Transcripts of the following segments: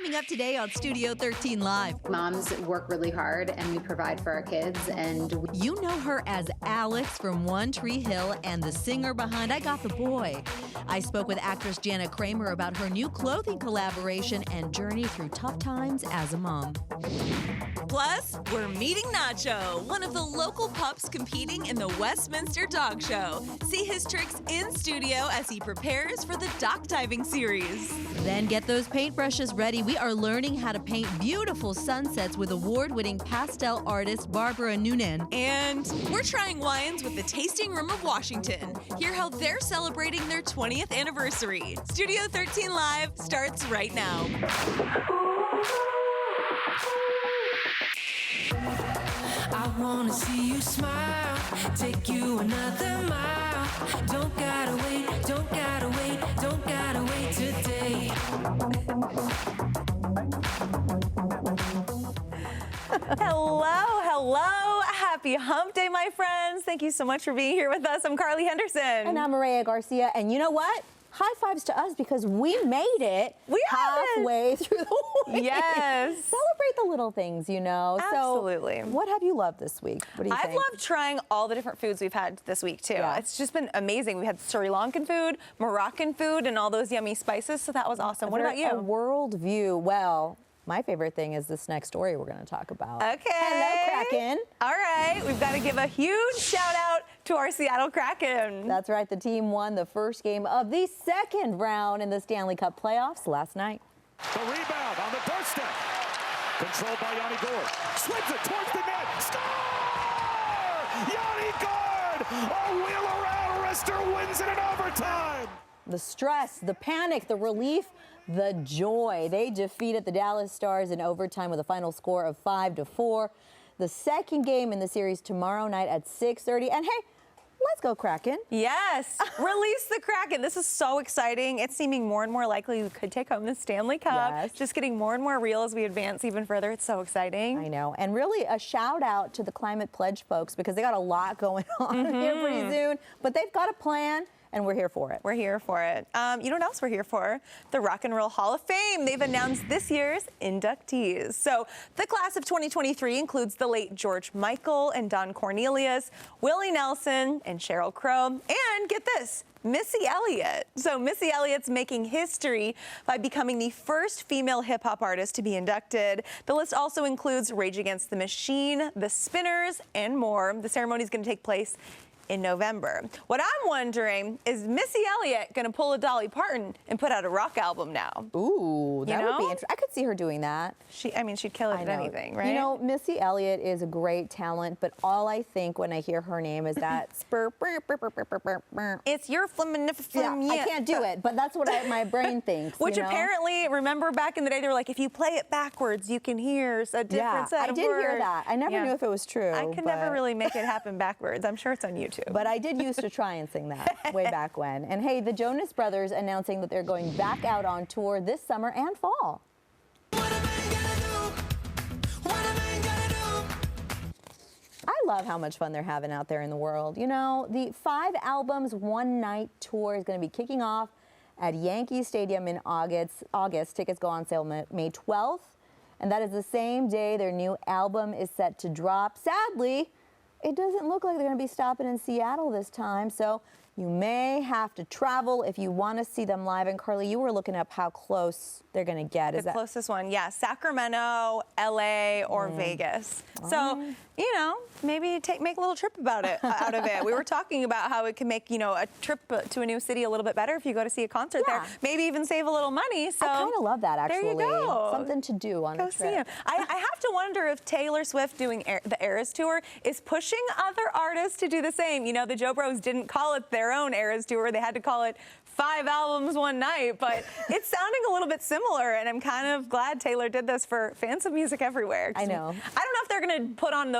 coming up today on Studio 13 Live. Moms work really hard and we provide for our kids, and you know her as Alex from One Tree Hill and the singer behind I Got the Boy. I spoke with actress Jana Kramer about her new clothing collaboration and journey through tough times as a mom. Plus, we're meeting Nacho, one of the local pups competing in the Westminster Dog Show. See his tricks in studio as he prepares for the dock diving series. Then get those paintbrushes ready. We are learning how to paint beautiful sunsets with award-winning pastel artist Barbara Noonan. And we're trying wines with the Tasting Room of Washington. Hear how they're celebrating their 20th anniversary. Studio 13 Live starts right now. I wanna see you smile, take you another mile. Don't gotta wait, don't gotta wait, don't gotta wait today. Hello. Happy Hump Day, my friends. Thank you so much for being here with us. I'm Carly Henderson. And I'm Mireya Garcia. And you know what? High fives to us because we made it halfway through the week. Yes. Celebrate the little things, you know. Absolutely. So what have you loved this week? What do you think? I've loved trying all the different foods we've had this week, too. Yeah. It's just been amazing. We had Sri Lankan food, Moroccan food, and all those yummy spices, so that was awesome. What about you? A world view. Well, my favorite thing is this next story we're going to talk about. Okay. Hello, Kraken. All right. We've got to give a huge shout out to our Seattle Kraken. That's right. The team won the first game of the second round in the Stanley Cup playoffs last night. The rebound on the doorstep. Controlled by Yanni Gord. Slips it towards the net. Score! Yanni Gord! A wheel-around wrister wins it in overtime. The stress, the panic, the relief, the joy. They defeated the Dallas Stars in overtime with a final score of 5-4. The second game in the series tomorrow night at 6:30. And hey, let's go Kraken. Yes, release the Kraken. This is so exciting. It's seeming more and more likely we could take home the Stanley Cup. Yes. Just getting more and more real as we advance even further. It's so exciting. I know. And really a shout out to the Climate Pledge folks because they got a lot going on here pretty soon. But they've got a plan. And we're here for it. We're here for it. You know what else we're here for? The Rock and Roll Hall of Fame. They've announced this year's inductees. So the class of 2023 includes the late George Michael and Don Cornelius, Willie Nelson, and Sheryl Crow. And get this, Missy Elliott. So Missy Elliott's making history by becoming the first female hip-hop artist to be inducted. The list also includes Rage Against the Machine, The Spinners, and more. The ceremony is going to take place in November. What I'm wondering is Missy Elliott going to pull a Dolly Parton and put out a rock album now? Ooh, that would be interesting. I could see her doing that. She'd kill it at anything, right? You know, Missy Elliott is a great talent, but all I think when I hear her name is that spur. It's your flim. I can't do it, but that's what my brain thinks. Which you know? apparently, remember back in the day, they were like, if you play it backwards, you can hear a different set of words. I did hear that. I never knew if it was true. I could never really make it happen backwards. I'm sure it's on YouTube. But I did used to try and sing that way back when. And hey, the Jonas Brothers announcing that they're going back out on tour this summer and fall. I love how much fun they're having out there in the world. You know, the 5 albums, 1 night tour is going to be kicking off at Yankee Stadium in August. Tickets go on sale May 12th. And that is the same day their new album is set to drop. Sadly, it doesn't look like they're going to be stopping in Seattle this time, so you may have to travel if you want to see them live. And Carly, you were looking up how close they're going to get. The closest one, yeah, Sacramento, LA, or Vegas. So, you know, maybe make a little trip out of it. We were talking about how it can make, you know, a trip to a new city a little bit better if you go to see a concert there. Maybe even save a little money. So I kind of love that, actually. There you go. Something to do on a trip. See him. I have to wonder if Taylor Swift doing the Eras Tour is pushing other artists to do the same. You know, the Joe Bros didn't call it their own Eras Tour. They had to call it 5 albums, 1 night, but it's sounding a little bit similar, and I'm kind of glad Taylor did this for fans of music everywhere. I know. I don't know if they're going to put on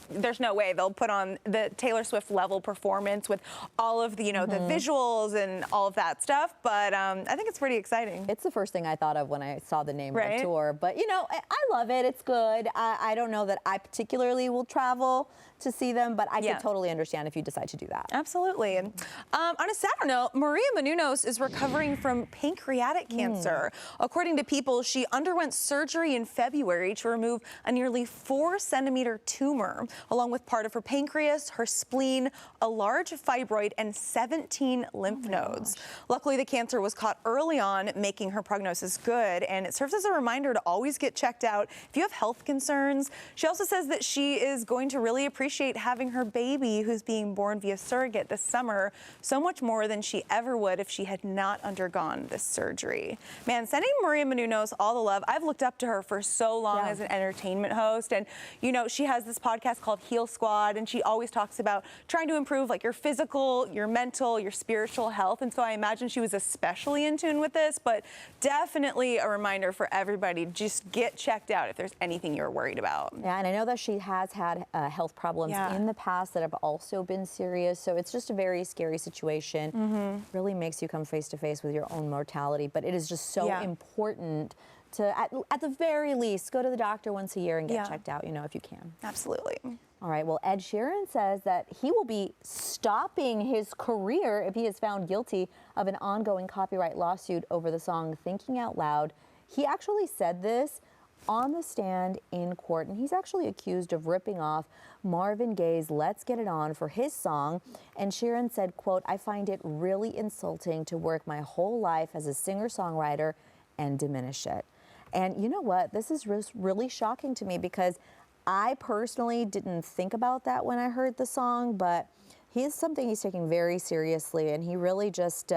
there's no way they'll put on the Taylor Swift level performance with all of the, you know, the visuals and all of that stuff, but I think it's pretty exciting. It's the first thing I thought of when I saw the name of the tour, but, you know, I love it. It's good. I don't know that I particularly will travel to see them, but I could totally understand if you decide to do that. Absolutely. On a sadder note, Maria Menounos Menounos is recovering from pancreatic cancer. According to People, she underwent surgery in February to remove a nearly 4-centimeter tumor, along with part of her pancreas, her spleen, a large fibroid, and 17 lymph nodes. Luckily, the cancer was caught early on, making her prognosis good, and it serves as a reminder to always get checked out if you have health concerns. She also says that she is going to really appreciate having her baby, who's being born via surrogate this summer, so much more than she ever would if she had not undergone this surgery. Man, sending Mireya Menounos all the love. I've looked up to her for so long as an entertainment host, and you know, she has this podcast called Heal Squad, and she always talks about trying to improve like your physical, your mental, your spiritual health, and so I imagine she was especially in tune with this, but definitely a reminder for everybody, just get checked out if there's anything you're worried about. Yeah, and I know that she has had health problems in the past that have also been serious, so it's just a very scary situation. Really makes you come face to face with your own mortality, but it is just so important to, at the very least, go to the doctor once a year and get checked out, you know, if you can. Absolutely. All right, well, Ed Sheeran says that he will be stopping his career if he is found guilty of an ongoing copyright lawsuit over the song Thinking Out Loud. He actually said this on the stand in court, and he's actually accused of ripping off Marvin Gaye's Let's Get It On for his song. And Sheeran said, quote, "I find it really insulting to work my whole life as a singer-songwriter and diminish it." And you know what? This is really shocking to me because I personally didn't think about that when I heard the song, but he's something he's taking very seriously, and he really just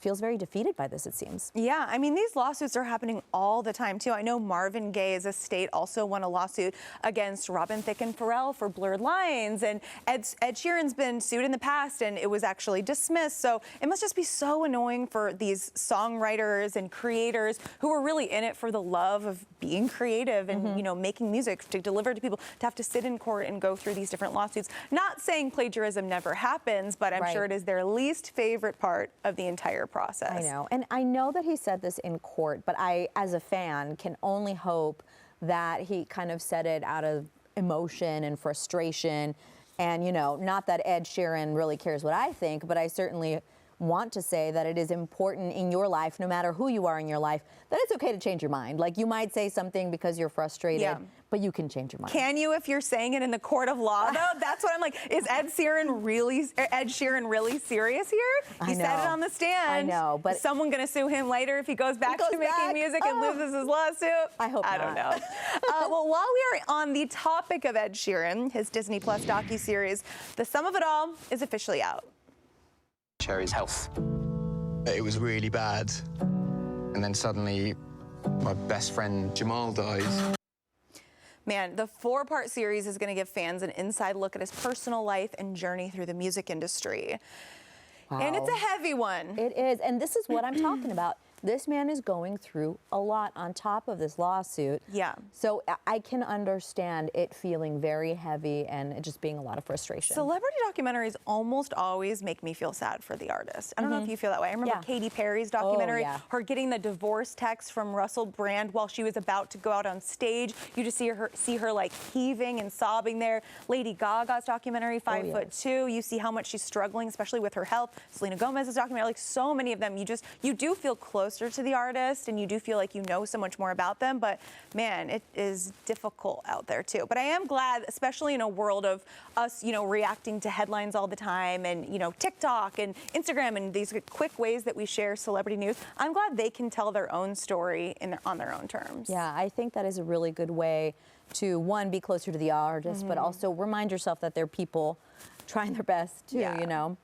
feels very defeated by this, it seems. Yeah, I mean, these lawsuits are happening all the time, too. I know Marvin Gaye's estate also won a lawsuit against Robin Thicke and Pharrell for Blurred Lines, and Ed Sheeran's been sued in the past, and it was actually dismissed. So it must just be so annoying for these songwriters and creators who are really in it for the love of being creative and, you know, making music to deliver to people, to have to sit in court and go through these different lawsuits. Not saying plagiarism never happens, but I'm sure it is their least favorite part of the entire process. I know, and I know that he said this in court, but I, as a fan, can only hope that he kind of said it out of emotion and frustration. And, you know, not that Ed Sheeran really cares what I think, but I certainly want to say that it is important in your life, no matter who you are in your life, that it's okay to change your mind. Like, you might say something because you're frustrated, but you can change your mind. Can you if you're saying it in the court of law, though? That's what I'm like. Is Ed Sheeran really serious here? He said it on the stand. I know, but is someone going to sue him later if he goes back to making music and loses his lawsuit? I hope not. I don't know. Well, while we are on the topic of Ed Sheeran, his Disney Plus docuseries, The Sum of It All is officially out. Cherry's health. It was really bad. And then suddenly, my best friend Jamal dies. Man, the 4-part series is going to give fans an inside look at his personal life and journey through the music industry. Wow. And it's a heavy one. It is, and this is what I'm talking about. This man is going through a lot on top of this lawsuit. Yeah. So I can understand it feeling very heavy and it just being a lot of frustration. Celebrity documentaries almost always make me feel sad for the artist. I don't know if you feel that way. I remember Katy Perry's documentary, her getting the divorce text from Russell Brand while she was about to go out on stage. You just see her like heaving and sobbing there. Lady Gaga's documentary, 5'2". You see how much she's struggling, especially with her health. Selena Gomez's documentary, like so many of them, you do feel closer to the artist, and you do feel like you know so much more about them, but man, it is difficult out there too. But I am glad, especially in a world of us, you know, reacting to headlines all the time, and you know, TikTok and Instagram and these quick ways that we share celebrity news, I'm glad they can tell their own story on their own terms. Yeah, I think that is a really good way to, one, be closer to the artist, but also remind yourself that they're people trying their best too, you know.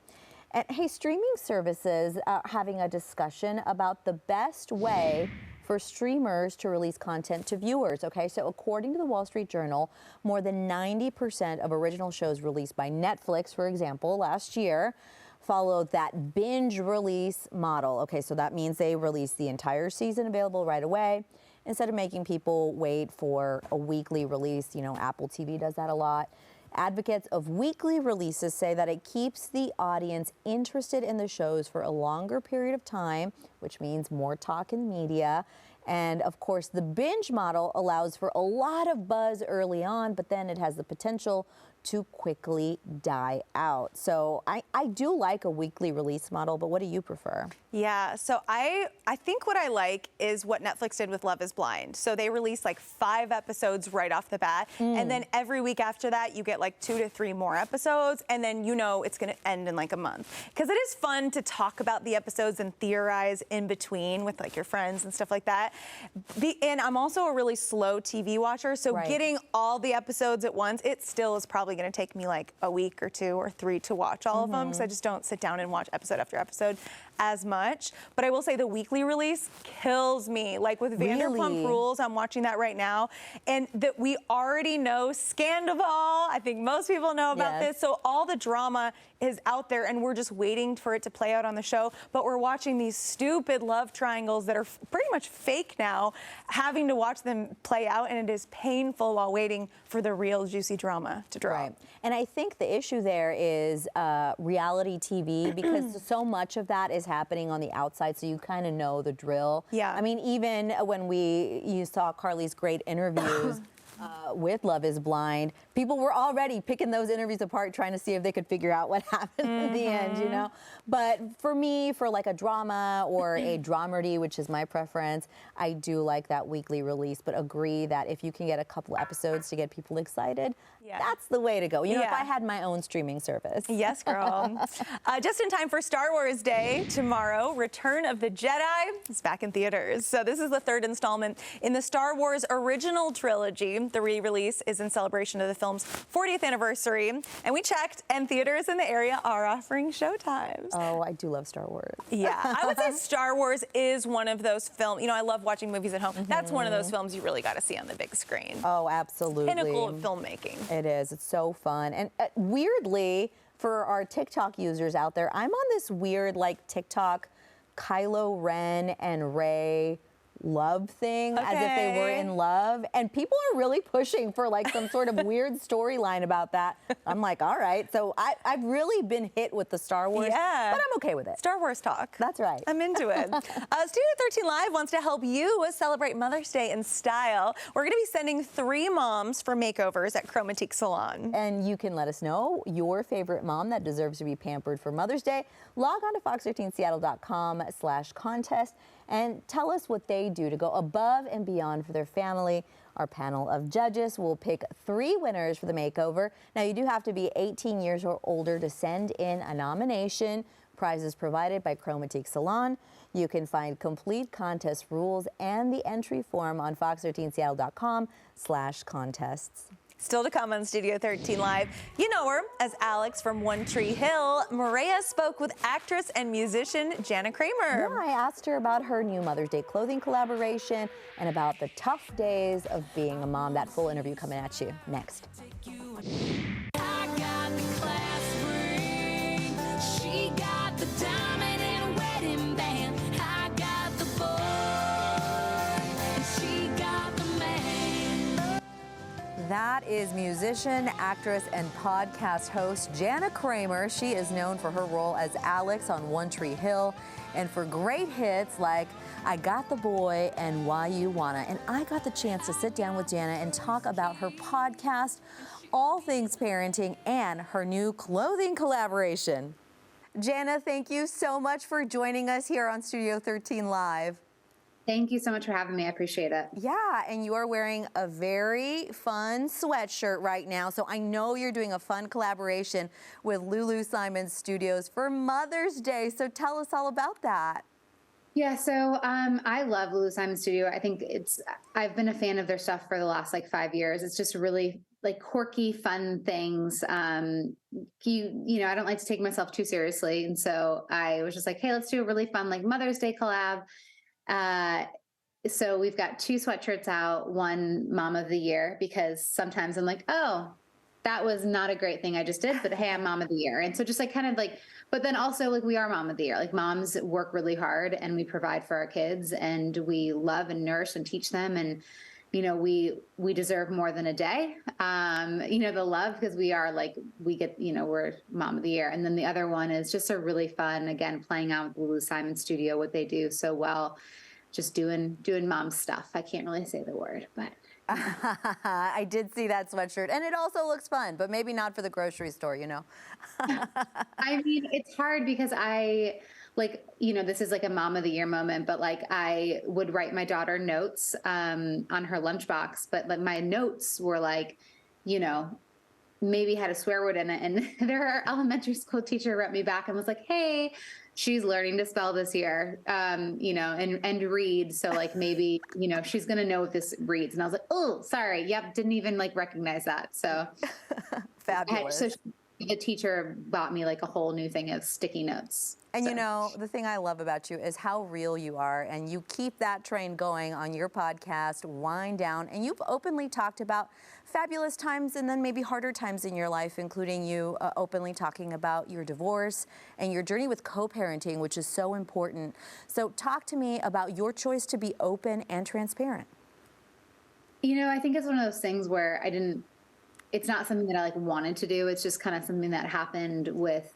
And hey, streaming services are having a discussion about the best way for streamers to release content to viewers. Okay, so according to the Wall Street Journal, more than 90% of original shows released by Netflix, for example, last year, followed that binge release model. Okay, so that means they release the entire season available right away instead of making people wait for a weekly release. You know, Apple TV does that a lot. Advocates of weekly releases say that it keeps the audience interested in the shows for a longer period of time, which means more talk in the media. And of course, the binge model allows for a lot of buzz early on, but then it has the potential to quickly die out. So I do like a weekly release model, but what do you prefer? Yeah, so I think what I like is what Netflix did with Love is Blind. So they release like 5 episodes right off the bat, and then every week after that you get like 2 to 3 more episodes, and then you know it's going to end in like a month. Because it is fun to talk about the episodes and theorize in between with like your friends and stuff like that. And I'm also a really slow TV watcher, so getting all the episodes at once, it still is probably going to take me like a week or 2 or 3 to watch all of them, because I just don't sit down and watch episode after episode as much. But I will say the weekly release kills me. Like with Vanderpump Rules, I'm watching that right now, and that we already know Scandival. I think most people know about this. So all the drama is out there, and we're just waiting for it to play out on the show. But we're watching these stupid love triangles that are pretty much fake now, having to watch them play out, and it is painful while waiting for the real juicy drama to drop. Right. And I think the issue there is reality TV, because so much of that is happening on the outside, so you kind of know the drill. Yeah. I mean, even when you saw Carly's great interviews with Love is Blind, people were already picking those interviews apart, trying to see if they could figure out what happened in the end, you know? But for me, for like a drama or a dramedy, which is my preference, I do like that weekly release, but agree that if you can get a couple episodes to get people excited, that's the way to go. You know, if I had my own streaming service. Yes, girl. Just in time for Star Wars Day tomorrow, Return of the Jedi is back in theaters. So this is the 3rd installment in the Star Wars original trilogy. The re-release is in celebration of the film's 40th anniversary. And we checked, and theaters in the area are offering showtimes. Oh, I do love Star Wars. Yeah, I would say Star Wars is one of those films. You know, I love watching movies at home. That's one of those films you really got to see on the big screen. Oh, absolutely. Pinnacle of filmmaking. It is. It's so fun. And weirdly, for our TikTok users out there, I'm on this weird like TikTok Kylo Ren and Rey love thing, as if they were in love, and people are really pushing for like some sort of weird storyline about that. I'm like, all right. So I've really been hit with the Star Wars, but I'm okay with it. Star Wars talk. That's right. I'm into it. Studio 13 Live wants to help you celebrate Mother's Day in style. We're going to be sending 3 moms for makeovers at Chromatique Salon. And you can let us know your favorite mom that deserves to be pampered for Mother's Day. Log on to fox13seattle.com/contest and tell us what they do to go above and beyond for their family. Our panel of judges will pick 3 winners for the makeover. Now, you do have to be 18 years or older to send in a nomination. Prizes provided by Chromatique Salon. You can find complete contest rules and the entry form on fox13seattle.com/contests. Still to come on Studio 13 Live, you know her as Alex from One Tree Hill. Mireya spoke with actress and musician Jana Kramer. Yeah, I asked her about her new Mother's Day clothing collaboration and about the tough days of being a mom. That full interview coming at you next. I got the class ring. She got the diamond and wedding band. I got the boy, and she got the man. That is musician, actress, and podcast host Jana Kramer. She is known for her role as Alex on One Tree Hill and for great hits like I Got the Boy and Why You Wanna. And I got the chance to sit down with Jana and talk about her podcast, all things parenting, and her new clothing collaboration. Jana, thank you so much for joining us here on Studio 13 Live. Thank you so much for having me. I appreciate it. Yeah, and you are wearing a very fun sweatshirt right now. So I know you're doing a fun collaboration with Lulu Simon Studios for Mother's Day. So tell us all about that. Yeah, so I love Lulu Simon Studio. I think I've been a fan of their stuff for the last like 5 years. It's just really like quirky, fun things. You know, I don't like to take myself too seriously. And so I was just like, hey, let's do a really fun like Mother's Day collab. So we've got 2 sweatshirts out, one Mom of the Year, because sometimes I'm like, oh, that was not a great thing I just did, but hey, I'm Mom of the Year. And so just like kind of like, but then also like we are Mom of the Year. Like moms work really hard and we provide for our kids and we love and nourish and teach them. And, you know, we deserve more than a day, you know, the love, because we are like, we get, you know, we're Mom of the Year. And then the other one is just a really fun, again, playing out with Lulu Simon Studio, what they do so well. just doing mom stuff. I can't really say the word, but. I did see that sweatshirt, and it also looks fun, but maybe not for the grocery store, you know? I mean, it's hard because this is like a mom of the year moment, but like I would write my daughter notes on her lunchbox, but like my notes were like, maybe had a swear word in it. And their elementary school teacher wrote me back and was like, hey, she's learning to spell this year, and read. So like maybe, she's going to know what this reads. And I was like, oh, sorry. Yep. Didn't even like recognize that. So Fabulous. The teacher bought me like a whole new thing of sticky notes. And the thing I love about you is how real you are, and you keep that train going on your podcast, Wind Down, and you've openly talked about fabulous times and then maybe harder times in your life, including you openly talking about your divorce and your journey with co-parenting, which is so important. So talk to me about your choice to be open and transparent. I think it's one of those things where it's not something that I like wanted to do. It's just kind of something that happened with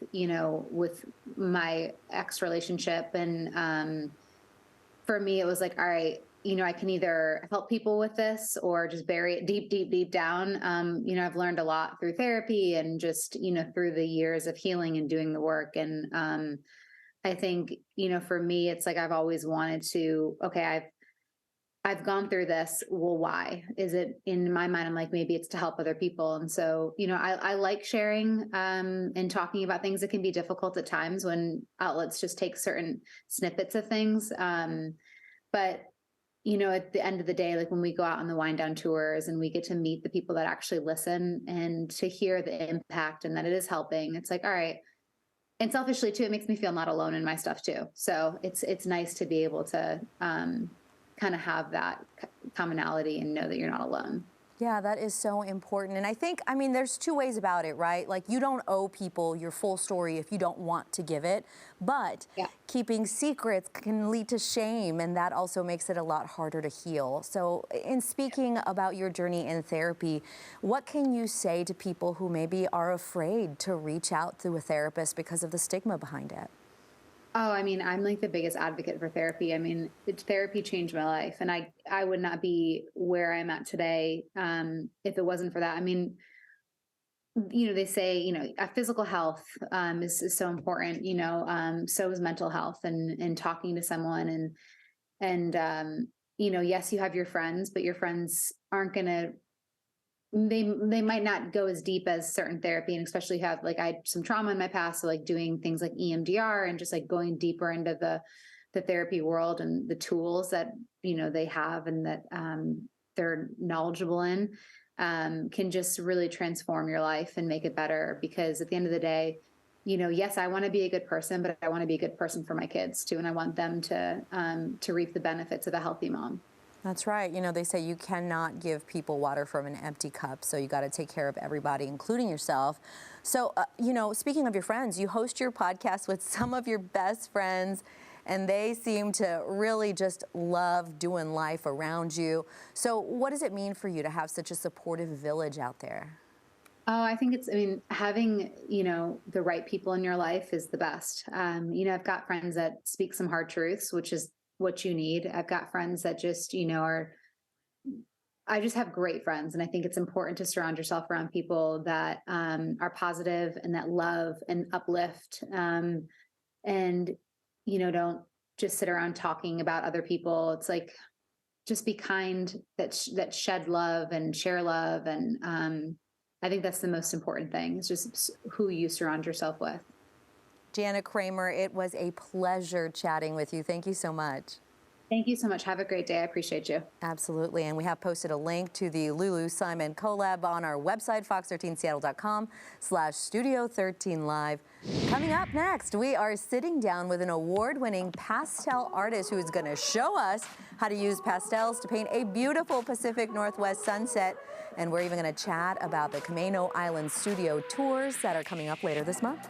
my ex relationship. And for me, it was like, all right, I can either help people with this or just bury it deep, deep, deep down. I've learned a lot through therapy and just, through the years of healing and doing the work. And I think, for me, it's like I've always wanted to, okay, I've gone through this. Well, why? Is it in my mind? I'm like, maybe it's to help other people. And so, I like sharing and talking about things that can be difficult at times when outlets just take certain snippets of things. But, at the end of the day, like when we go out on the Wind Down tours and we get to meet the people that actually listen and to hear the impact and that it is helping, it's like, all right. And selfishly too, it makes me feel not alone in my stuff too. So it's nice to be able to, kind of have that commonality and know that you're not alone. Yeah, that is so important. And I think, there's two ways about it, right? Like you don't owe people your full story if you don't want to give it, but keeping secrets can lead to shame, and that also makes it a lot harder to heal. So in speaking about your journey in therapy, what can you say to people who maybe are afraid to reach out to a therapist because of the stigma behind it? Oh, I'm like the biggest advocate for therapy. Therapy changed my life, and I would not be where I'm at today if it wasn't for that. They say, physical health is so important, so is mental health and talking to someone and yes, you have your friends, but your friends aren't going to, they might not go as deep as certain therapy, and especially have I had some trauma in my past, so like doing things like EMDR and just like going deeper into the therapy world and the tools that they have and that they're knowledgeable in can just really transform your life and make it better. Because at the end of the day, yes, I want to be a good person, but I want to be a good person for my kids too, and I want them to reap the benefits of a healthy mom. That's right. They say you cannot give people water from an empty cup, so you got to take care of everybody, including yourself. So, speaking of your friends, you host your podcast with some of your best friends, and they seem to really just love doing life around you. So what does it mean for you to have such a supportive village out there? Oh, I think having, the right people in your life is the best. I've got friends that speak some hard truths, which is what you need. I've got friends that just, I just have great friends. And I think it's important to surround yourself around people that are positive and that love and uplift. And, don't just sit around talking about other people. It's like, just be kind, that shed love and share love. And I think that's the most important thing, is just who you surround yourself with. Jana Kramer, it was a pleasure chatting with you. Thank you so much. Thank you so much. Have a great day. I appreciate you. Absolutely. And we have posted a link to the Lulu Simon collab on our website, fox13seattle.com/studio13live. Coming up next, we are sitting down with an award-winning pastel artist who is going to show us how to use pastels to paint a beautiful Pacific Northwest sunset. And we're even going to chat about the Camano Island studio tours that are coming up later this month.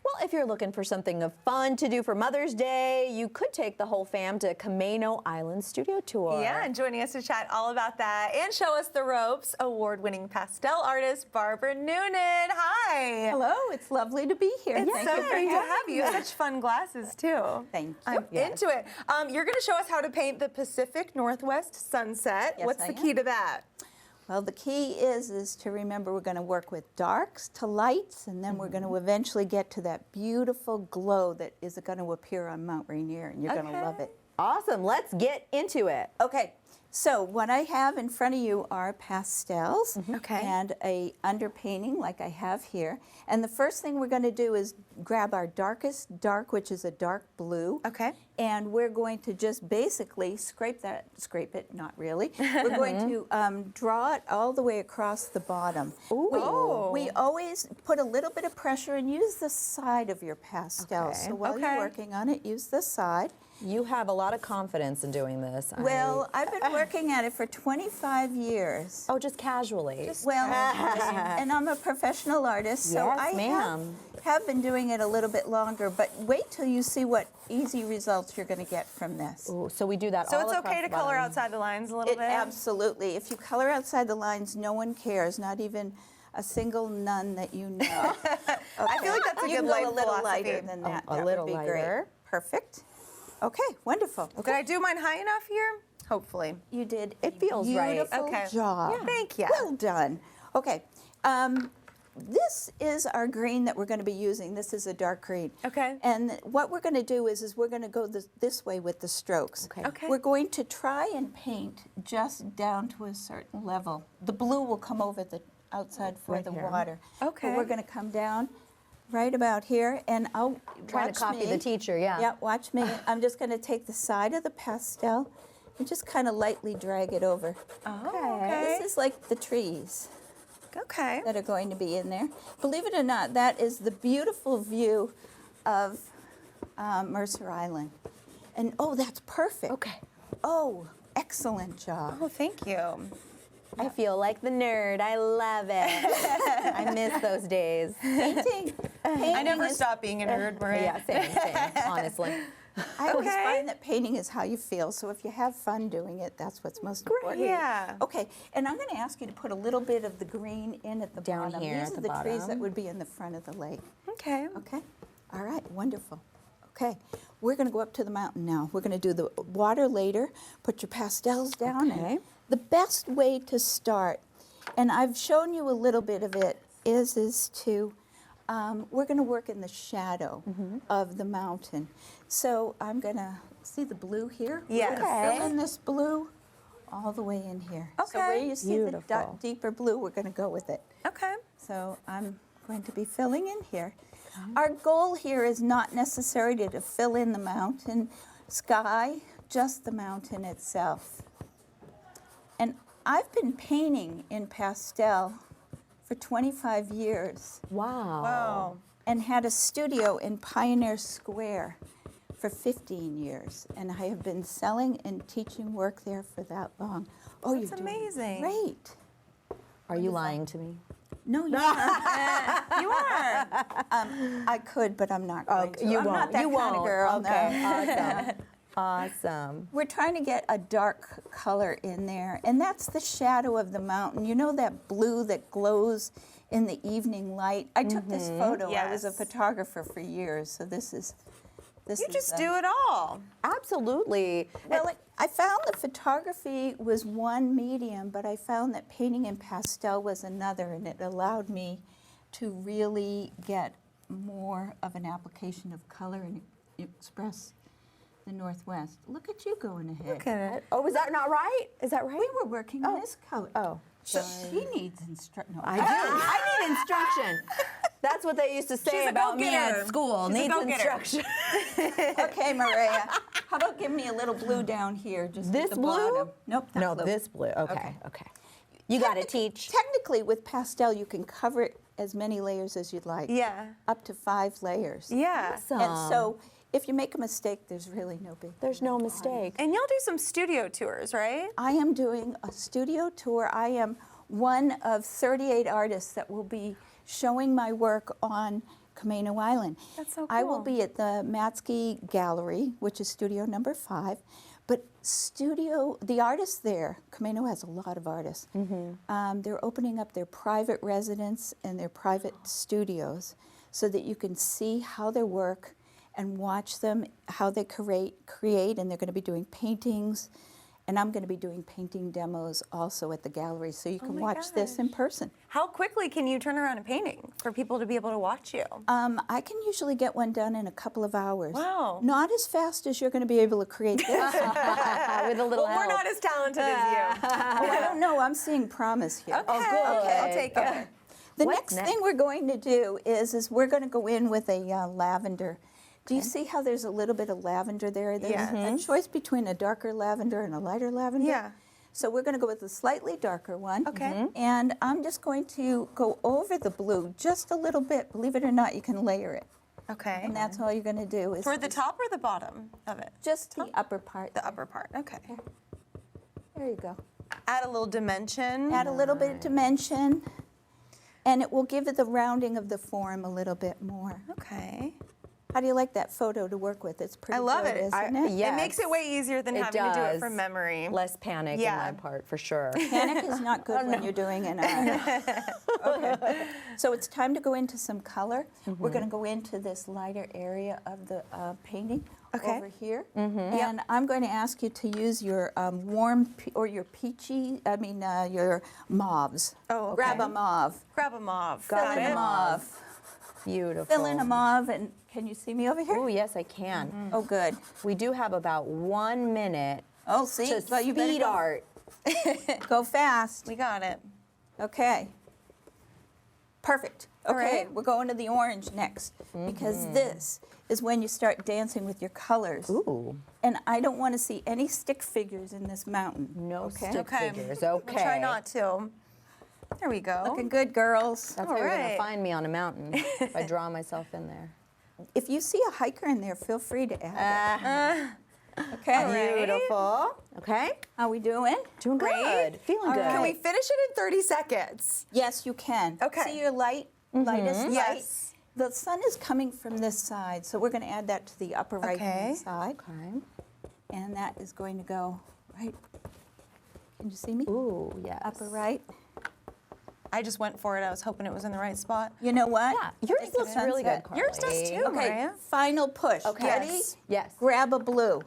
Well, if you're looking for something of fun to do for Mother's Day, you could take the whole fam to Camano Island Studio Tour. Yeah, and joining us to chat all about that and show us the ropes, award-winning pastel artist Barbara Noonan. Hi. Hello, it's lovely to be here. It's Thank so you for great to having have you. me. Such fun glasses, too. Thank you. I'm into it. You're going to show us how to paint the Pacific Northwest sunset. Yes, What's I the am. key to that? Well, the key is to remember we're going to work with darks to lights, and then we're going to eventually get to that beautiful glow that is going to appear on Mount Rainier, and you're going to love it. Awesome. Let's get into it. Okay, so what I have in front of you are pastels Okay. and a underpainting like I have here. And the first thing we're going to do is grab our darkest dark, which is a dark blue. Okay. And we're going to just basically scrape it, not really. We're going to draw it all the way across the bottom. We always put a little bit of pressure and use the side of your pastel. Okay. So while you're working on it, use the side. You have a lot of confidence in doing this. Well, I've been working at it for 25 years. Oh, just casually. And I'm a professional artist, so Yes, I ma'am. have been doing it a little bit longer, but wait till you see what easy results you're going to get from this. Ooh, so we do that So all it's across okay to the color bottom. outside the lines a little bit? Absolutely. If you color outside the lines, no one cares, not even a single nun that you know. I feel like that's a You good can life go a little philosophy. lighter than that. A That little would be lighter. great. Perfect. Okay, wonderful. Did I do mine high enough here? Hopefully. You did It a feels right. beautiful Okay. job. Yeah. Thank you. Well done. Okay. This is our green that we're going to be using. This is a dark green. Okay. And what we're going to do is we're going to go this way with the strokes. Okay. We're going to try and paint just down to a certain level. The blue will come over the outside for the water. Okay. But we're going to come down right about here, and I'll Trying to watch copy me. the teacher, yeah. Yeah, watch me. I'm just going to take the side of the pastel and just kind of lightly drag it over. Okay. This is like the trees Okay. that are going to be in there. Believe it or not, that is the beautiful view of Mercer Island. And oh, that's perfect. Okay. Oh, excellent job. Oh, thank you. I feel like the nerd. I love it. I miss those days. Painting. I never is- stopped being a nerd, Maria. Yeah, same, honestly. I always find that painting is how you feel. So if you have fun doing it, that's what's most important. Yeah. Okay, and I'm going to ask you to put a little bit of the green in at the Down bottom. here These at are the the trees that bottom. would be in the front of the lake. Okay. Okay. All right. Wonderful. Okay. We're going to go up to the mountain now. We're going to do the water later. Put your pastels down. Okay. And the best way to start, and I've shown you a little bit of it, is to we're going to work in the shadow of the mountain. So I'm going to see the blue here. Yes. We're going to fill in this blue all the way in here. So where Okay. you see the Beautiful. deeper blue, we're going to go with it. Okay. So I'm going to be filling in here. Our goal here is not necessarily to fill in the mountain sky, just the mountain itself. And I've been painting in pastel for 25 years Wow. Wow. and had a studio in Pioneer Square for 15 years. And I have been selling and teaching work there for that long. Oh, That's you're doing amazing. great. Are you lying to me? No, you aren't. You are. I could, but I'm not going to. You I'm won't. not that you kind won't. of girl. no. Okay. Awesome. We're trying to get a dark color in there, and that's the shadow of the mountain. You know that blue that glows in the evening light? I took this photo. I was a Yes. photographer for years, so this is. You just do it all. Absolutely. Well, I found that photography was one medium, but I found that painting in pastel was another, and it allowed me to really get more of an application of color and express the Northwest. Look at you going ahead. Look at it. Oh, is that not right? Is that right? We were working on this color. Oh, She needs instruction. No. I do. I need instruction. That's what they used to say She's a about me go-getter. at school. She's a Needs go-getter. instruction. Okay, Mireya. How about give me a little blue down here, just This at the blue? bottom? Nope. Not No, blue. this blue. Okay, okay. You got to teach. Technically, with pastel, you can cover it as many layers as you'd like. Yeah. Up to 5 layers. Yeah. And so, if you make a mistake, there's really no big. There's no mistake. And you'll do some studio tours, right? I am doing a studio tour. I am one of 38 artists that will be showing my work on Camino Island. That's so I will cool. be at the Matsky Gallery, which is studio number 5. But the artists there, Camino has a lot of artists. They're opening up their private residence and their private studios so that you can see how they work and watch them, how they create, and they're going to be doing paintings. And I'm going to be doing painting demos also at the gallery, so you can my watch this in person. How quickly can you turn around a painting for people to be able to watch you? I can usually get one done in a couple of hours. Wow. Not as fast as you're going to be able to create this. With a little Well, we're help. not as talented as you. Oh, I don't know. I'm seeing promise here. Oh, good. I'll take it. The What's next thing we're going to do is we're going to go in with a lavender. Do you see how there's a little bit of lavender there? There's a choice between a darker lavender and a lighter lavender. Yeah. So we're going to go with a slightly darker one. Okay. And I'm just going to go over the blue just a little bit. Believe it or not, you can layer it. Okay. And that's all you're going to do is For the top or the bottom of it? just the upper part. The upper part. Okay. There you go. Add a little dimension. Add a little bit of dimension, and it will give it the rounding of the form a little bit more. Okay. How do you like that photo to work with? It's pretty I love good, it. isn't it? Yes. It makes it way easier than It having to do it does. from memory. Less panic Yeah. on my part, for sure. Panic is not good when you're doing an art. Okay. So it's time to go into some color. We're going to go into this lighter area of the painting over here. And I'm going to ask you to use your warm or your peachy, your mauves. Oh, okay. Grab a mauve. Grab a mauve. Fill in a mauve. Beautiful. Fill in a mauve, and can you see me over here? Oh, yes, I can. Oh, good. We do have about 1 minute Oh, see? to Well, you better speed go. art. Go fast. We got it. Okay. Perfect. All Okay, right. we're going to the orange next because this is when you start dancing with your colors. Ooh, And I don't want to see any stick figures in this mountain. no Okay. stick figures. Okay. We'll try not to. There we go. Looking good, girls. That's how you're going to Alright. find me on a mountain, if I draw myself in there. If you see a hiker in there, feel free to add it. Okay. Beautiful. Okay. How we doing? Doing good. Feeling good. Can we finish it in 30 seconds? Yes, you can. Okay. See your lightest light? Yes. The sun is coming from this side, so we're going to add that to the upper right-hand Okay. side. Okay. And that is going to go right. Can you see me? Ooh, yes. Upper right. I just went for it. I was hoping it was in the right spot. You know what? Yeah, yours looks really good, sunset. Carly. Yours does too, Okay, Mireya. final push. Okay. Ready? Yes. Yes. Grab a blue.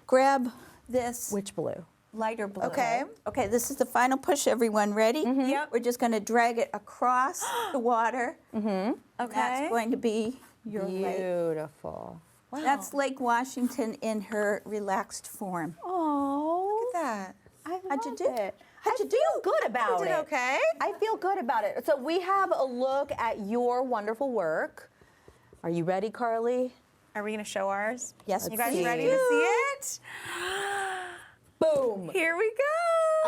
Grab this Which blue? lighter blue. Okay. Okay, this is the final push, everyone. Ready? Yep. We're just going to drag it across the water. Okay. That's going to be your lake. Beautiful. Wow. That's Lake Washington in her relaxed form. Oh, Look at that. how'd you do? It. I feel good about You it. did okay? I feel good about it. So we have a look at your wonderful work. Are you ready, Carly? Are we going to show ours? Yes, You guys please. ready to see it? Boom. Here we go.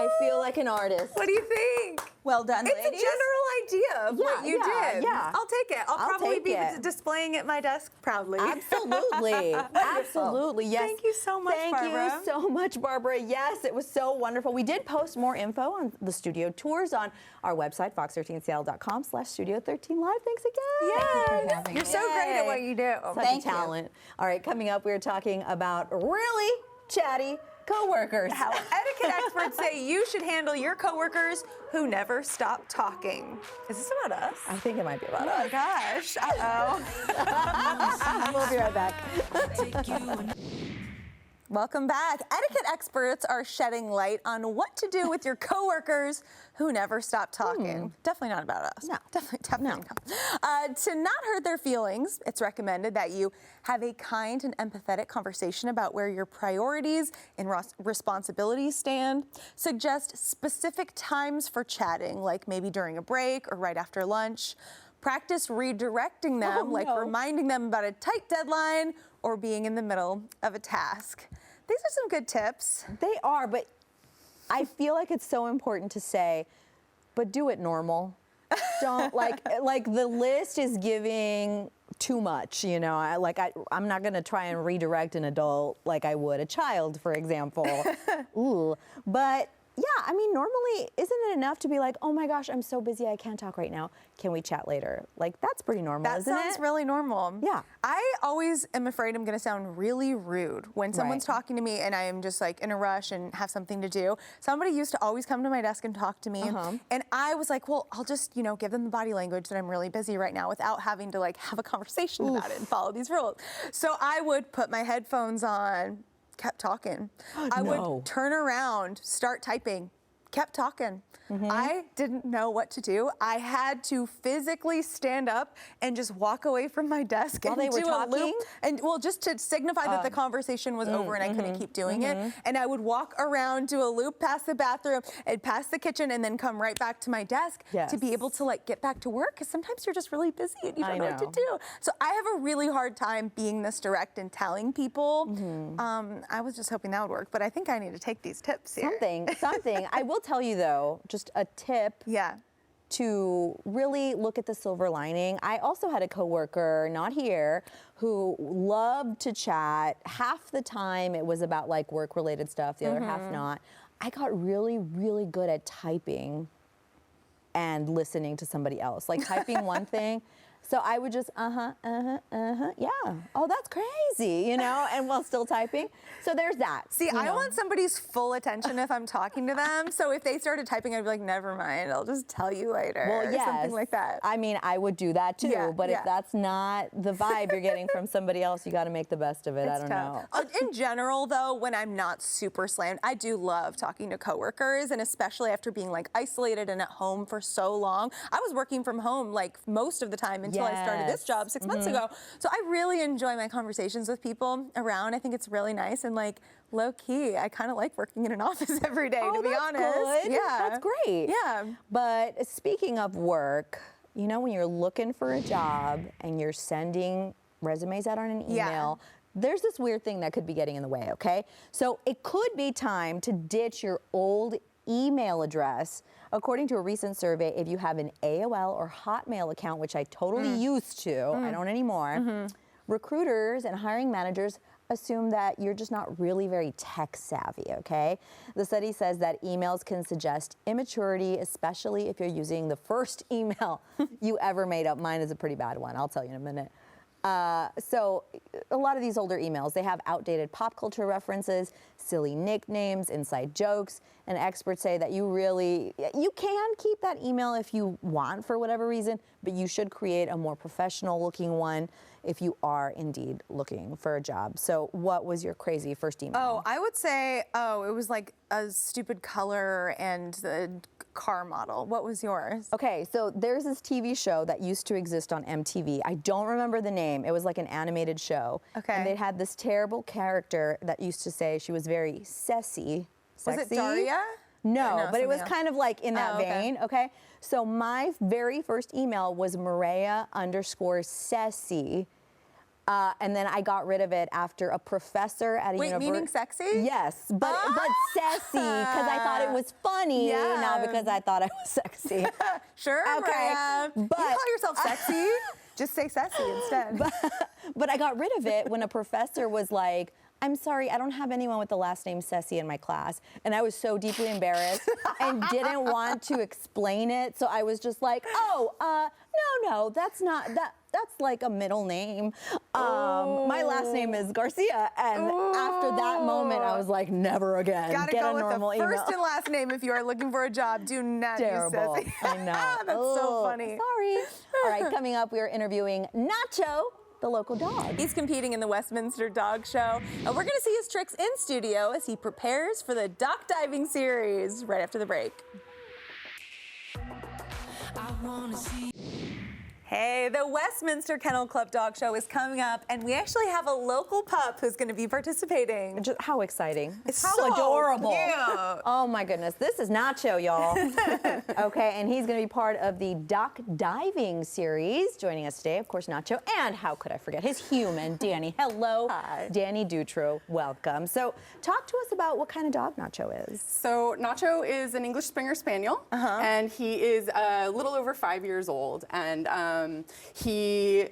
I feel like an artist. What do you think? Well done, It's ladies. a general idea of what you yeah, did. yeah. I'll take it. I'll probably take be it. displaying at my desk proudly. Absolutely. Absolutely. Yes. Thank you so much, Thank Barbara. you so much, Barbara. Yes, it was so wonderful. We did post more info on the studio tours on our website, fox13seattle.com/studio13live. Thanks again. Yes. You're so great at what you do. Such Thank a you. talent. All right, coming up, we're talking about really chatty coworkers. How etiquette experts say you should handle your coworkers who never stop talking. Is this about us? I think it might be about Oh us. my gosh. Uh-oh. We'll be right back. Welcome back. Etiquette experts are shedding light on what to do with your coworkers who never stop talking. Definitely not about us. No. Definitely not. To not hurt their feelings, it's recommended that you have a kind and empathetic conversation about where your priorities and responsibilities stand. Suggest specific times for chatting, like maybe during a break or right after lunch. Practice redirecting them, like reminding them about a tight deadline or being in the middle of a task. These are some good tips. They are, but I feel like it's so important to say, but do it normal. Don't like the list is giving too much, you know. I'm not going to try and redirect an adult like I would a child, for example. Ooh, but yeah, I mean, normally, isn't it enough to be like, oh my gosh, I'm so busy, I can't talk right now. Can we chat later? Like, that's pretty normal, That isn't it? sounds really normal. Yeah. I always am afraid I'm gonna sound really rude when someone's talking to me and I am just like in a rush and have something to do. Somebody used to always come to my desk and talk to me. And I was like, well, I'll just, you know, give them the body language that I'm really busy right now without having to like have a conversation about it and follow these rules. So I would put my headphones on, kept talking. I would turn around, start typing, kept talking. I didn't know what to do. I had to physically stand up and just walk away from my desk While and they were do talking? a loop. And well, just to signify that the conversation was over and I couldn't keep doing it. And I would walk around, do a loop past the bathroom and past the kitchen and then come right back to my desk to be able to like get back to work. Because sometimes you're just really busy and you don't know what to do. So I have a really hard time being this direct and telling people. I was just hoping that would work, but I think I need to take these tips here. Something. I will tell you though, just a tip. To really look at the silver lining. I also had a coworker, not here, who loved to chat. Half the time it was about like work-related stuff, the other half not. I got really, really good at typing and listening to somebody else. Like typing one thing. So I would just, yeah. Oh, that's crazy, you know, and while still typing. So there's that. See, I want somebody's full attention if I'm talking to them. So if they started typing, I'd be like, never mind, I'll just tell you later. Well, yes. Something like that. I mean, I would do that too, but if that's not the vibe you're getting from somebody else, you got to make the best of it. I don't know. In general, though, when I'm not super slammed, I do love talking to coworkers, and especially after being like isolated and at home for so long. I was working from home like most of the time until I started this job 6 months ago. So I really enjoy my conversations with people around. I think it's really nice and like low key. I kind of like working in an office every day, to be honest. Good. Yeah. That's great. Yeah. But speaking of work, you know, when you're looking for a job and you're sending resumes out on an email, there's this weird thing that could be getting in the way, okay? So it could be time to ditch your old email address. According to a recent survey, if you have an AOL or Hotmail account, which I totally used to, I don't anymore, recruiters and hiring managers assume that you're just not really very tech savvy, okay? The study says that emails can suggest immaturity, especially if you're using the first email you ever made up. Mine is a pretty bad one, I'll tell you in a minute. So a lot of these older emails, they have outdated pop culture references, silly nicknames, inside jokes, and experts say that you can keep that email if you want for whatever reason, but you should create a more professional looking one if you are indeed looking for a job. So what was your crazy first email? Oh, I would say, it was like a stupid color and the car model. What was yours? Okay, so there's this TV show that used to exist on MTV. I don't remember the name. It was like an animated show. Okay. And they had this terrible character that used to say she was very sassy. Was it Daria? No, but it was something else. kind of like in that vein, okay? So my very first email was Mireya_Sassy. And then I got rid of it after a professor at a university. Wait, meaning sexy? Yes, but sassy, because I thought it was funny, not because I thought I was sexy. Sure, Okay, Mireya. but- You call yourself sexy? Just say sassy instead. But I got rid of it when a professor was like, I'm sorry, I don't have anyone with the last name Ceci in my class. And I was so deeply embarrassed and didn't want to explain it. So I was just like, no, that's like a middle name. My last name is Garcia. And after that moment, I was like, never again. Gotta Get go a with normal the email. first and last name if you are looking for a job. Do not Terrible. use sassy. I know. That's so funny. Sorry. All right, coming up, we are interviewing Nacho, the local dog. He's competing in the Westminster Dog Show, and we're going to see his tricks in studio as he prepares for the Dock Diving Series right after the break. I wanna see. Hey, the Westminster Kennel Club Dog Show is coming up, and we actually have a local pup who's going to be participating. Just, how exciting. It's how so adorable. cute. Oh my goodness. This is Nacho, y'all. Okay, and he's going to be part of the Dock Diving Series. Joining us today, of course, Nacho. And how could I forget his human, Danny. Hello. Hi. Danny Dutro, welcome. So talk to us about what kind of dog Nacho is. So Nacho is an English Springer Spaniel, and he is a little over 5 years old. And he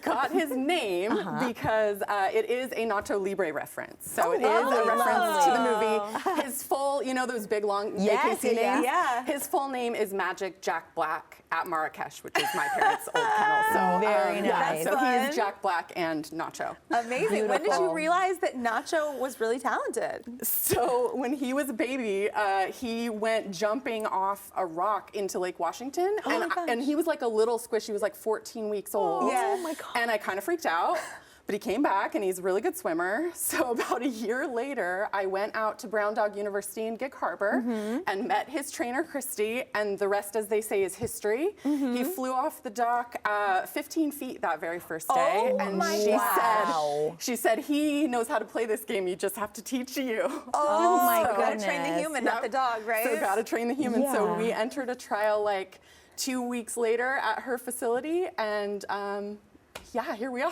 got his name because it is a Nacho Libre reference. So it is a reference to the movie. His full full, you know those big long Yes, AKC names? yeah. His full name is Magic Jack Black at Marrakesh, which is my parents' old kennel. So Very yeah, nice. so he Fun. is Jack Black and Nacho. Amazing. When did you Beautiful. realize that Nacho was really talented? So when he was a baby, he went jumping off a rock into Lake Washington, and he was like a little squish. He was like 14 weeks old. Yeah. Oh my God. And I kind of freaked out. But he came back, and he's a really good swimmer. So about a year later, I went out to Brown Dog University in Gig Harbor and met his trainer, Christy, and the rest, as they say, is history. He flew off the dock 15 feet that very first day, and she said, he knows how to play this game. You just have to teach you. Oh my So goodness. gotta train the human, not the dog, right? So gotta train the human. So Yeah. we entered a trial like 2 weeks later at her facility, and yeah, here we are.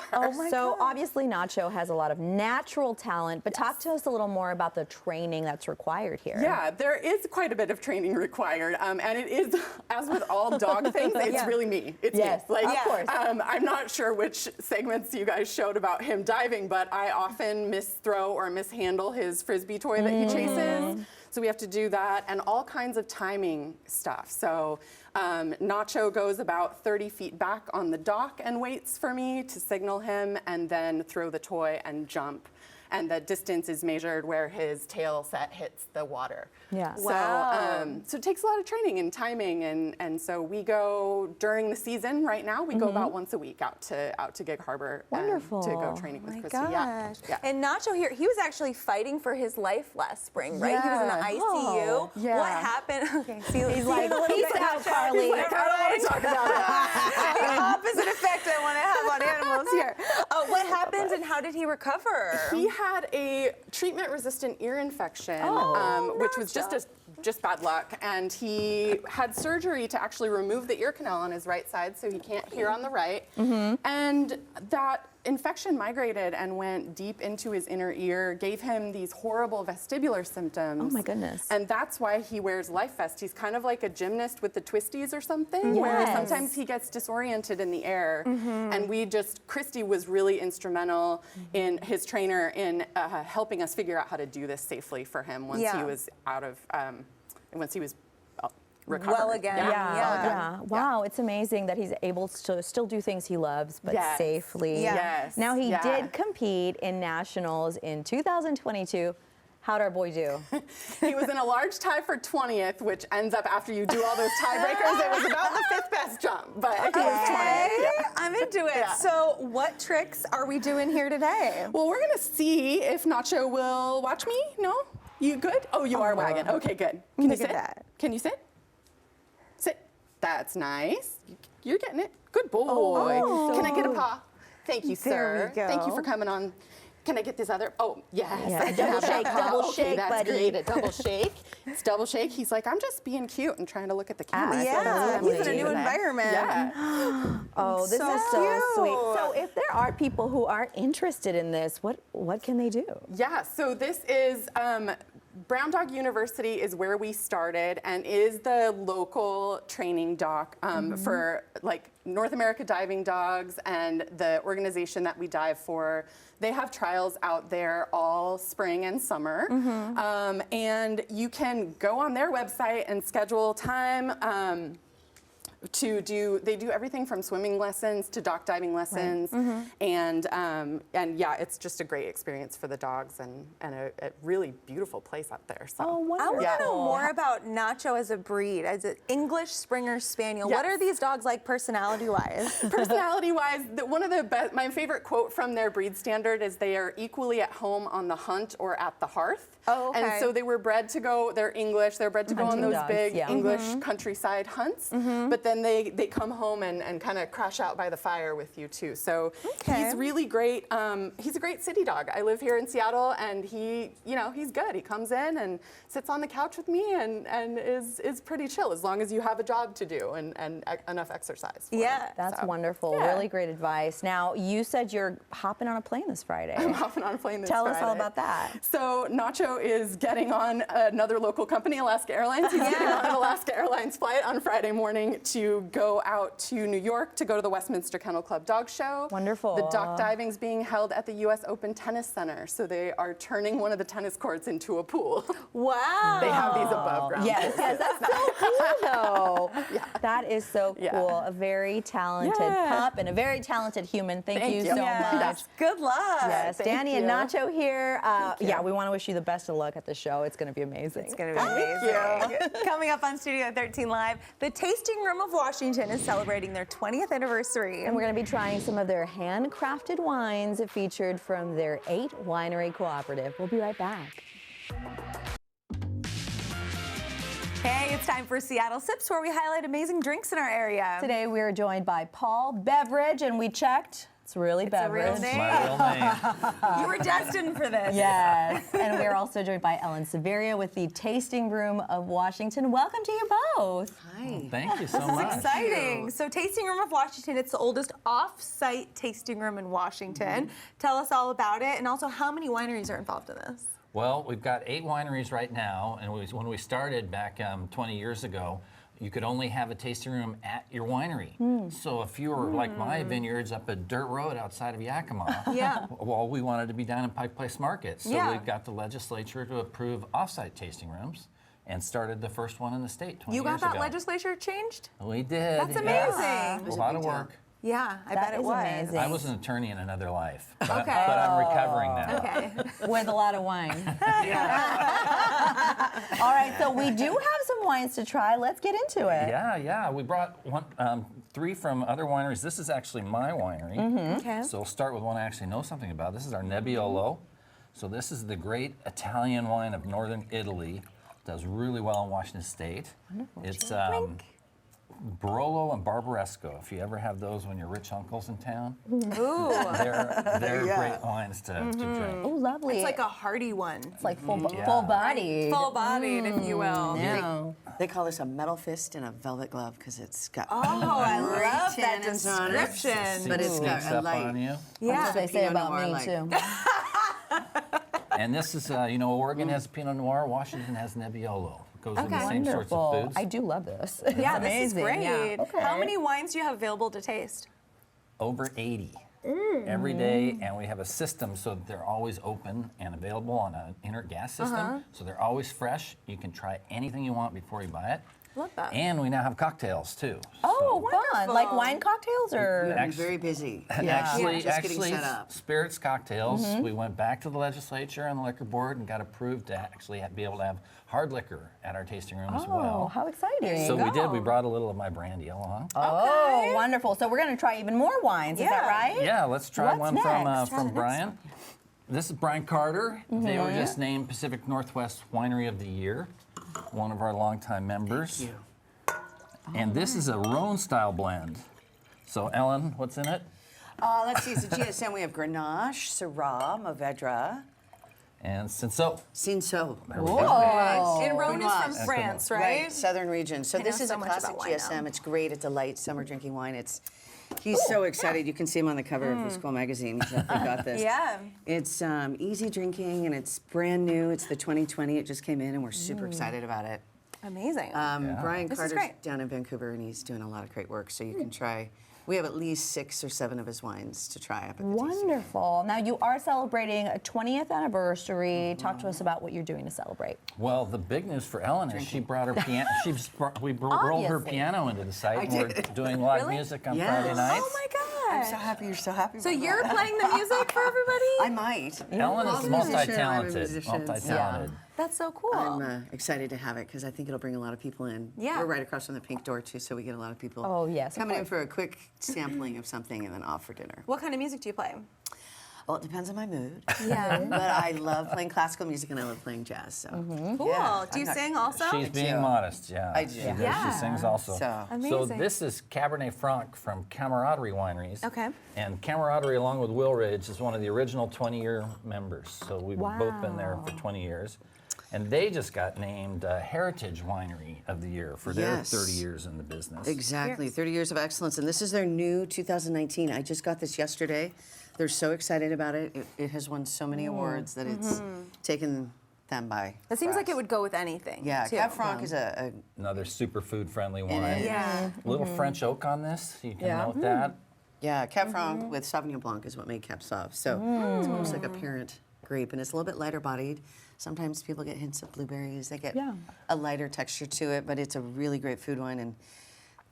So obviously Nacho has a lot of natural talent, but talk to us a little more about the training that's required here. Yeah, there is quite a bit of training required, and it is, as with all dog things, it's really me. It's Yes, me. Like, of course. I'm not sure which segments you guys showed about him diving, but I often misthrow or mishandle his frisbee toy that he chases. So we have to do that, and all kinds of timing stuff. So Nacho goes about 30 feet back on the dock and waits for me to signal him, and then throw the toy and jump. And the distance is measured where his tail set hits the water. Yeah. So, Wow. so it takes a lot of training and timing, and so we go during the season. Right now, we go about once a week out to Gig Harbor. Wonderful. To go training with My Christy. gosh. Yeah. And Nacho here, he was actually fighting for his life last spring, right? He was in the Yeah. ICU. Yeah. What happened? Okay, see, He's like, peace out, Carly. Like, I don't want to talk about it. the opposite effect I want to have on animals here. What happened and how did he recover? He had a treatment-resistant ear infection, which was just bad luck, and he had surgery to actually remove the ear canal on his right side, so he can't hear on the right. And that infection migrated and went deep into his inner ear, gave him these horrible vestibular symptoms. Oh my goodness. And that's why he wears life vest. He's kind of like a gymnast with the twisties or something, where Yes. sometimes he gets disoriented in the air. And Christy was really instrumental in his trainer in helping us figure out how to do this safely for him once he was out of, once he was recovered. Well again. Yeah. Wow, it's amazing that he's able to still do things he loves, but Yes. safely. Yes. Now, he Yeah. did compete in nationals in 2022. How'd our boy do? He was in a large tie for 20th, which ends up after you do all those tiebreakers, it was about the 5th best jump, but he was 20th. Yeah. I'm into it. Yeah. So what tricks are we doing here today? Well, we're gonna see if Nacho will watch me. No? You good? Oh, you are wagging. Okay, good. Can you Look sit? at that. Can you sit? Sit. That's nice. You're getting it. Good boy. Can I get a paw? Thank you, There sir. we go. Thank you for coming on. Can I get this other? Oh, yes. Yeah, I can double have that shake, paw. double Okay, shake, that's buddy. great. A double shake. It's double shake. He's like, I'm just being cute and trying to look at the camera. Yeah, So that's what I'm he's in a gonna new do. environment. Yeah. Oh, this So is so cute. sweet. So if there are people who are interested in this, what can they do? Yeah, so this is Brown Dog University is where we started and is the local training dock for like North America diving dogs, and the organization that we dive for. They have trials out there all spring and summer, and you can go on their website and schedule time. They do everything from swimming lessons to dock diving lessons, and yeah, it's just a great experience for the dogs and a really beautiful place out there. So. I want to Yeah. know more about Nacho as a breed, as an English Springer Spaniel. What Yes. are these dogs like personality-wise? Personality-wise, one of the best, my favorite quote from their breed standard is they are equally at home on the hunt or at the hearth. Oh, okay. And so they were bred to go, they're English, they're bred to go on Hunting those dogs, big yeah. English countryside hunts, but then they come home and kind of crash out by the fire with you too. So he's really great. He's a great city dog. I live here in Seattle, and he's good. He comes in and sits on the couch with me and is pretty chill as long as you have a job to do and enough exercise. for him. Yeah. That's So, wonderful. yeah. Really great advice. Now, you said you're hopping on a plane this Friday. I'm hopping on a plane this Tell us all Friday. about that. So Nacho Nacho is getting on another local company, Alaska Airlines. He's getting on an Alaska Airlines flight on Friday morning to go out to New York to go to the Westminster Kennel Club Dog Show. Wonderful. The duck diving's being held at the U.S. Open Tennis Center, so they are turning one of the tennis courts into a pool. Wow. They have these above ground. Yes, yes, that's so cool though. That is so cool. A very talented pup and a very talented human. Thank you so much. Good luck. Yes, Thank Danny and you. Nacho here. Yeah, we want to wish you the best of luck at the show. It's going to be amazing. It's going to be amazing. Coming up on Studio 13 Live, the Tasting Room of Washington is celebrating their 20th anniversary. And we're going to be trying some of their handcrafted wines featured from their 8 winery cooperative. We'll be right back. Hey, it's time for Seattle Sips, where we highlight amazing drinks in our area. Today we are joined by Paul Beverage, and we checked. It's really Beverage. Real name. My real name. You were destined for this. Yes, and we're also joined by Ellen Severia with the Tasting Room of Washington. Welcome to you both. Well, thank you so much. Exciting. So Tasting Room of Washington, it's the oldest off-site tasting room in Washington. Tell us all about it, and also how many wineries are involved in this? Well, we've got 8 wineries right now, and when we started back 20 years ago, you could only have a tasting room at your winery. So if you were like my vineyards up a dirt road outside of Yakima, well, we wanted to be down in Pike Place Market. So we've got the legislature to approve off-site tasting rooms and started the first one in the state 20 years ago. You got that legislature changed? We did. That's amazing. A lot of work. Yeah, I bet it was. Amazing. I was an attorney in another life, but I'm recovering now. Okay. With a lot of wine. All right, so we do have some wines to try. Let's get into it. Yeah. We brought 3 from other wineries. This is actually my winery. Okay. So we'll start with one I actually know something about. This is our Nebbiolo. So this is the great Italian wine of northern Italy. Does really well in Washington State. Wonderful. It's Barolo and Barbaresco. If you ever have those when your rich uncle's in town, they're great wines to drink. Oh, lovely. It's like a hearty one. It's like full body. Full-bodied, if you will. Yeah. They call this a metal fist and a velvet glove because it's got I great love that tannins on it. description. But it's got Sneaks a up light. on you. Yeah. That's what they say Pinot about Noir me, like. too. And this is, Oregon has Pinot Noir, Washington has Nebbiolo. Goes with the same sorts of Wonderful. foods. I do love this. Yeah, It's this is amazing. great. Yeah. Okay. How many wines do you have available to taste? Over 80 every day, and we have a system so that they're always open and available on an inert gas system. So they're always fresh. You can try anything you want before you buy it. Love that. And we now have cocktails too. Oh, fun. Wonderful. Like wine cocktails or? I'm very busy. Actually, just getting set up. spirits cocktails. We went back to the legislature and the liquor board and got approved to actually be able to have hard liquor at our tasting room as well. Oh, how exciting. So we did. We brought a little of my brandy along. Oh, wonderful. So we're going to try even more wines. Is that right? Yeah, let's try What's one next? from Brian. This is Brian Carter. They were just named Pacific Northwest Winery of the Year, one of our longtime members. Thank you. And this is a Rhone style blend. So Ellen, what's in it? Let's see. It's a GSM. We have Grenache, Syrah, Mourvedre, And Cinsault. Cinsault. There we go. And Rhone is from Grenache. France, right? Right, southern region. So I this know is so a much classic about wine now. GSM. It's great. It's a light summer drinking wine. He's so excited. You can see him on the cover of the school magazine. He's like, we got this. Yeah. It's easy drinking, and it's brand new. It's the 2020. It just came in, and we're super excited about it. Amazing. Brian This is Carter's great. down in Vancouver, and he's doing a lot of great work. So you can try. We have at least 6 or 7 of his wines to try up at the tasting room. Wonderful. Now you are celebrating a 20th anniversary. Talk to us about what you're doing to celebrate. Well, the big news for Ellen is she brought her piano. We rolled her Obviously. piano into the site. And we're doing live music on Friday nights. Oh my I'm gosh. so happy you're so happy. So about you're that. playing the music for everybody? I might. Ellen is I'm a musician, I'm a multi-talented. musician. Multi-talented. That's so cool. I'm excited to have it because I think it'll bring a lot of people in. Yeah. We're right across from the Pink Door too, so we get a lot of people Oh, yes, of coming in course. for a quick sampling of something and then off for dinner. What kind of music do you play? Well, it depends on my mood. Yeah. But I love playing classical music and I love playing jazz. So Cool. Yeah, Do you I'm not- sing also? She's being do. modest, yeah. I do. She does. Yeah. She sings also. So- Amazing. this is Cabernet Franc from Camaraderie Wineries. Okay. And Camaraderie, along with Will Ridge, is one of the original 20-year members. So we've both been there for 20 years. And they just got named Heritage Winery of the Year for their Yes. 30 years in the business. exactly, 30 years of excellence. And this is their new 2019. I just got this yesterday. They're so excited about it. It has won so many awards that it's taken than by. It seems like it grass. would go with anything. Yeah, too. Cab Franc is Another superfood friendly wine. Yeah. A little French oak on this. You can Yeah. note that. yeah, Cab Franc with Sauvignon Blanc is what made Cab Sauv. So it's almost like a parent grape, and it's a little bit lighter bodied. Sometimes people get hints of blueberries. They get a lighter texture to it, but it's a really great food wine. And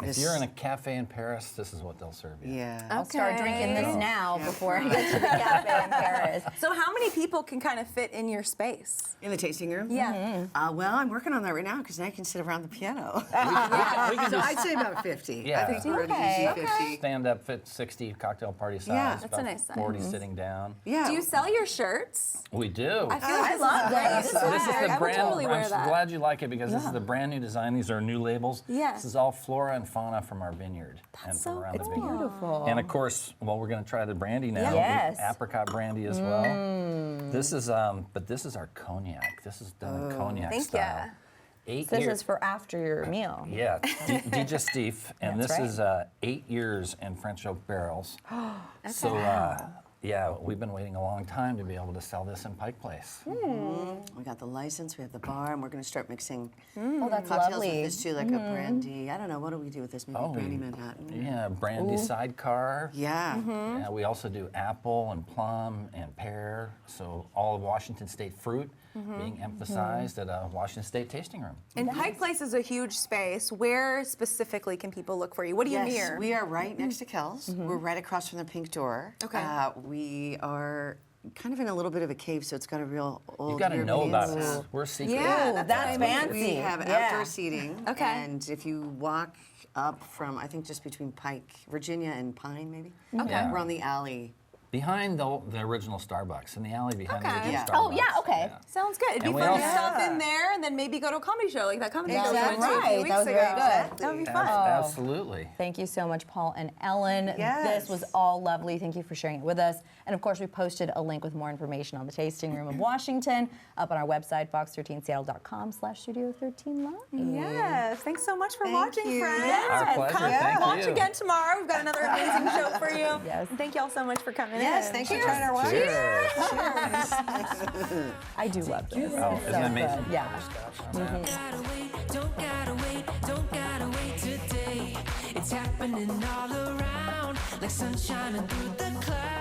If you're in a cafe in Paris, this is what they'll serve you. yeah. I'll start drinking this Okay. now before I get to the cafe in Paris. So how many people can kind of fit in your space? In the tasting room? Yeah. Well, I'm working on that right now because now I can sit around the piano. We can So do I'd say about 50. Yeah. I think we're Okay. at easy 50. stand-up fit 60 cocktail party size. Yeah. That's a about nice size. 40 sitting down. Yeah. Do you sell your shirts? We do. I feel like I love this. this. This is the I would brand. totally wear I'm that. glad you like it because this is the brand new design. These are new labels. Yeah. This is all flora and fauna from our vineyard and so from around the cool. vineyard. Beautiful. And of course, well, we're going to try the brandy now. the Yes. apricot brandy as well. This is, but this is our cognac. This is done in cognac Thank style. ya. 8 This years. is for after your meal. Yeah, digestif, and That's this is 8 years in French oak barrels. So, yeah, we've been waiting a long time to be able to sell this in Pike Place. We got the license, we have the bar, and we're going to start mixing Oh, that's cocktails lovely. with this too, like a brandy. I don't know, what do we do with this? Maybe brandy Manhattan? Yeah, brandy sidecar. Yeah. Yeah, we also do apple and plum and pear. So all of Washington State fruit being emphasized at a Washington State tasting room. And Pike Place is a huge space. Where specifically can people look for you? What are you Yes, near? we are right next to Kells. We're right across from the Pink Door. Okay. We are kind of in a little bit of a cave, so it's got a real old You got to know European about style. us. We're secret. Yeah, That's fancy. We have Yeah. outdoor seating. Okay. And if you walk up from, I think just between Pike, Virginia and Pine, maybe. Okay. We're on the alley. Behind the original Starbucks, in the alley behind the Okay. original Yeah. Starbucks. Oh, yeah, okay. Sounds good. It'd be And we fun to also- stop in there and then maybe go to a comedy show, like that comedy show we Exactly. went to a few Right, weeks that was ago. very good. That would be Ab- fun. Absolutely. Thank you so much, Paul and Ellen. Yes. This was all lovely. Thank you for sharing it with us. And of course, we posted a link with more information on the Tasting Room of Washington up on our website, fox13seattle.com/studio13live. Yes. Thanks so much for Thank watching, you. friends. Our pleasure. Come Thank watch you. again tomorrow. We've got another amazing show for you. Yes. And thank you all so much for coming Yes, in. thanks for Cheers. trying our wine. Cheers. I do love this. Oh, It's isn't so it amazing? good. Yeah. Don't gotta wait today. It's happening all around, like sun shining through the clouds.